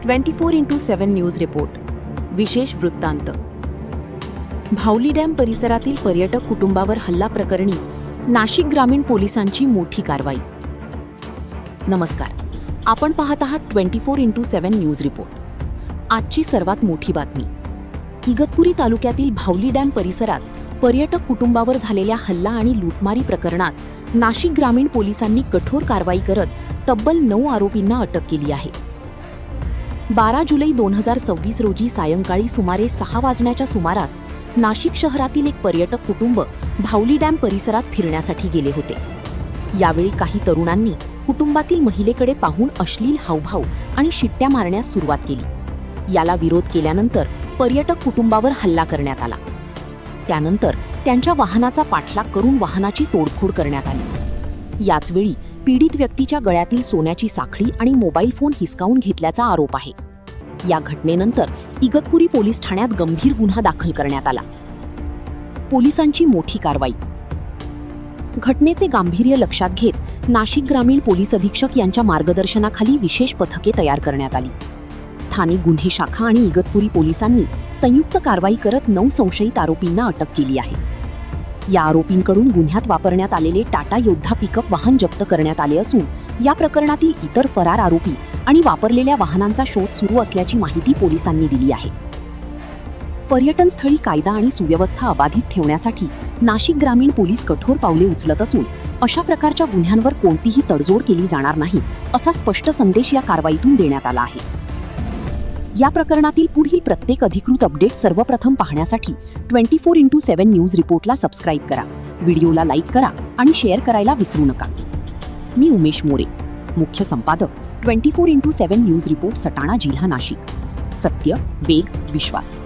24x7 news report विशेष वृत्तांत. भावली dam परिसरातील पर्यटक कुटुंबावर हल्ला प्रकरणी नाशिक ग्रामीण पोलिसांची मोठी कारवाई. नमस्कार, आपण पाहत आहात 24x7 न्यूज रिपोर्ट. आजची सर्वात मोठी बातमी. इगतपुरी तालुक्यातील भावली डॅम परिसरात पर्यटक कुटुंबावर झालेल्या हल्ला आणि लूटमारी प्रकरणात नाशिक ग्रामीण पोलिसांनी कठोर कारवाई करत तब्बल 9 आरोपींना अटक केली आहे. 12 जुलै 2026 रोजी सायंकाळी सुमारे 6 वाजण्याच्या सुमारास नाशिक शहरातील एक पर्यटक कुटुंब भावली डॅम परिसरात फिरण्यासाठी गेले होते. यावेळी काही तरुणांनी कुटुंबातील महिलेकडे पाहून अश्लील हावभाव आणि शिट्ट्या मारण्यास सुरुवात केली. याला विरोध केल्यानंतर पर्यटक कुटुंबावर हल्ला करण्यात आला. त्यानंतर त्यांच्या वाहनाचा पाठलाग करून वाहनाची तोडफोड करण्यात आली. याचवेळी पीडित व्यक्तीच्या गळ्यातील सोन्याची साखळी आणि मोबाईल फोन हिसकावून घेतल्याचा आरोप आहे. या घटनेनंतर इगतपुरी पोलीस ठाण्यात गंभीर गुन्हा दाखल करण्यात आला. पोलिसांची मोठी कारवाई. घटनेचे गांभीर्य लक्षात घेत नाशिक ग्रामीण पोलीस अधीक्षक यांच्या मार्गदर्शनाखाली विशेष पथके तयार करण्यात आली. स्थानिक गुन्हे शाखा आणि इगतपुरी पोलिसांनी संयुक्त कारवाई करत 9 संशयित आरोपींना अटक केली आहे. या आरोपींकडून गुन्ह्यात वापरण्यात आलेले टाटा योद्धा पिकअप वाहन जप्त करण्यात आले असून या प्रकरणातील इतर फरार आरोपी आणि वापरलेल्या वाहनांचा शोध सुरू असल्याची माहिती पोलिसांनी दिली आहे. पर्यटन स्थळी कायदा आणि सुव्यवस्था अबाधित ठेवण्यासाठी नाशिक ग्रामीण पोलीस कठोर पावले उचलत असून अशा प्रकारच्या गुन्ह्यांवर कोणतीही तडजोड केली जाणार नाही असा स्पष्ट संदेश या कारवाईतून देण्यात आला आहे. या प्रकरणातील पुढील प्रत्येक अधिकृत अपडेट सर्वप्रथम पाहण्यासाठी 24x7 न्यूज रिपोर्टला सबस्क्राईब करा, व्हिडिओला लाईक करा आणि शेअर करायला विसरू नका. मी उमेश मोरे, मुख्य संपादक 24x7 न्यूज रिपोर्ट, सटाणा जिल्हा नाशिक. सत्य, वेग, विश्वास.